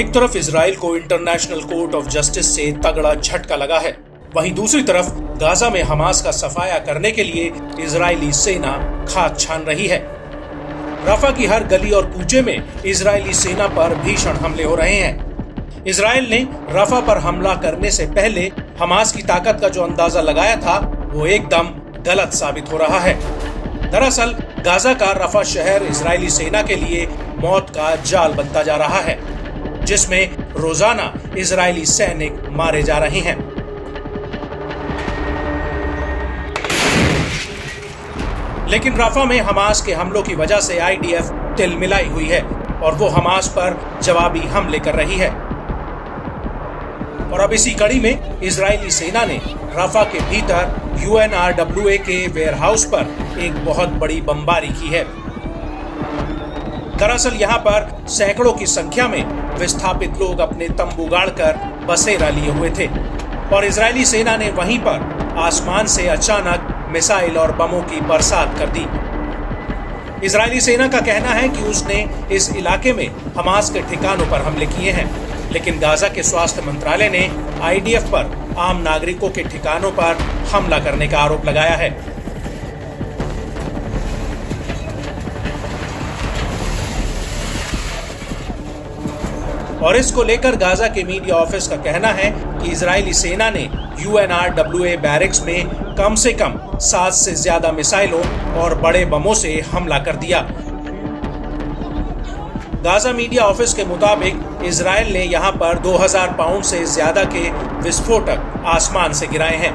एक तरफ इजराइल को इंटरनेशनल कोर्ट ऑफ जस्टिस से तगड़ा झटका लगा है, वहीं दूसरी तरफ गाजा में हमास का सफाया करने के लिए इजरायली सेना खाद छान रही है। रफा की हर गली और कूचे में इजरायली सेना पर भीषण हमले हो रहे हैं। इजराइल ने रफा पर हमला करने से पहले हमास की ताकत का जो अंदाजा लगाया था वो एकदम गलत साबित हो रहा है। दरअसल गाजा का रफा शहर इजरायली सेना के लिए मौत का जाल बनता जा रहा है, जिसमें रोजाना इजरायली सैनिक मारे जा रहे हैं। लेकिन रफा में हमास के हमलों की वजह से आईडीएफ तिलमिलाई हुई है और वो हमास पर जवाबी हमले कर रही है। और अब इसी कड़ी में इजरायली सेना ने रफा के भीतर UNRWA के वेयरहाउस पर एक बहुत बड़ी बमबारी की है। दरअसल यहाँ पर सैकड़ों की संख्या में विस्थापित लोग अपने तंबू गाड़कर बसेरा लिए हुए थे और इजरायली सेना ने वहीं पर आसमान से अचानक मिसाइल और बमों की बरसात कर दी। इजरायली सेना का कहना है कि उसने इस इलाके में हमास के ठिकानों पर हमले किए हैं, लेकिन गाजा के स्वास्थ्य मंत्रालय ने आईडीएफ पर आम नागरिकों के ठिकानों पर हमला करने का आरोप लगाया है। और इसको लेकर गाजा के मीडिया ऑफिस का कहना है कि इजरायली सेना ने UNRWA बैरिक्स में कम से कम 7 से ज्यादा मिसाइलों और बड़े बमों से हमला कर दिया। गाजा मीडिया ऑफिस के मुताबिक इजराइल ने यहां पर 2000 पाउंड से ज्यादा के विस्फोटक आसमान से गिराए हैं।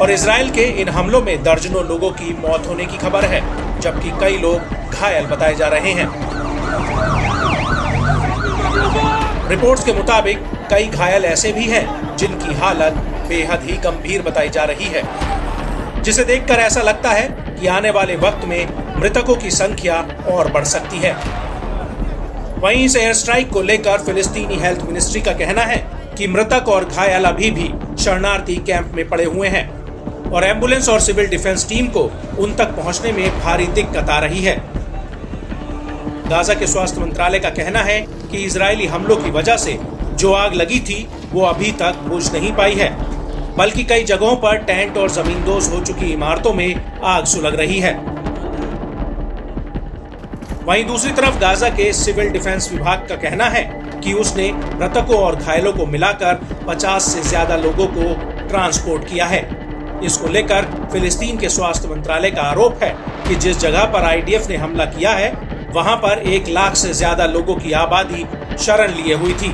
और इजराइल के इन हमलों में दर्जनों लोगों की मौत होने की खबर है, जबकि कई लोग घायल बताए जा रहे हैं। रिपोर्ट्स के मुताबिक कई घायल ऐसे भी हैं जिनकी हालत बेहद ही गंभीर बताई जा रही है, जिसे देखकर ऐसा लगता है कि आने वाले वक्त में मृतकों की संख्या और बढ़ सकती है। वहीं इस एयर स्ट्राइक को लेकर फिलिस्तीनी हेल्थ मिनिस्ट्री का कहना है कि मृतक और घायल अभी भी शरणार्थी कैंप में पड़े हुए हैं और एम्बुलेंस और सिविल डिफेंस टीम को उन तक पहुंचने में भारी दिक्कत आ रही है। गाजा के स्वास्थ्य मंत्रालय का कहना है कि इजरायली हमलों की वजह से जो आग लगी थी वो अभी तक बुझ नहीं पाई है, बल्कि कई जगहों पर टेंट और जमींदोज हो चुकी इमारतों में आग सुलग रही है। वहीं दूसरी तरफ गाजा के सिविल डिफेंस विभाग का कहना है कि उसने मृतकों और घायलों को मिलाकर 50 से ज्यादा लोगों को ट्रांसपोर्ट किया है। इसको लेकर फिलिस्तीन के स्वास्थ्य मंत्रालय का आरोप है कि जिस जगह पर आईडीएफ ने हमला किया है वहां पर 1 लाख से ज्यादा लोगों की आबादी शरण लिए हुई थी।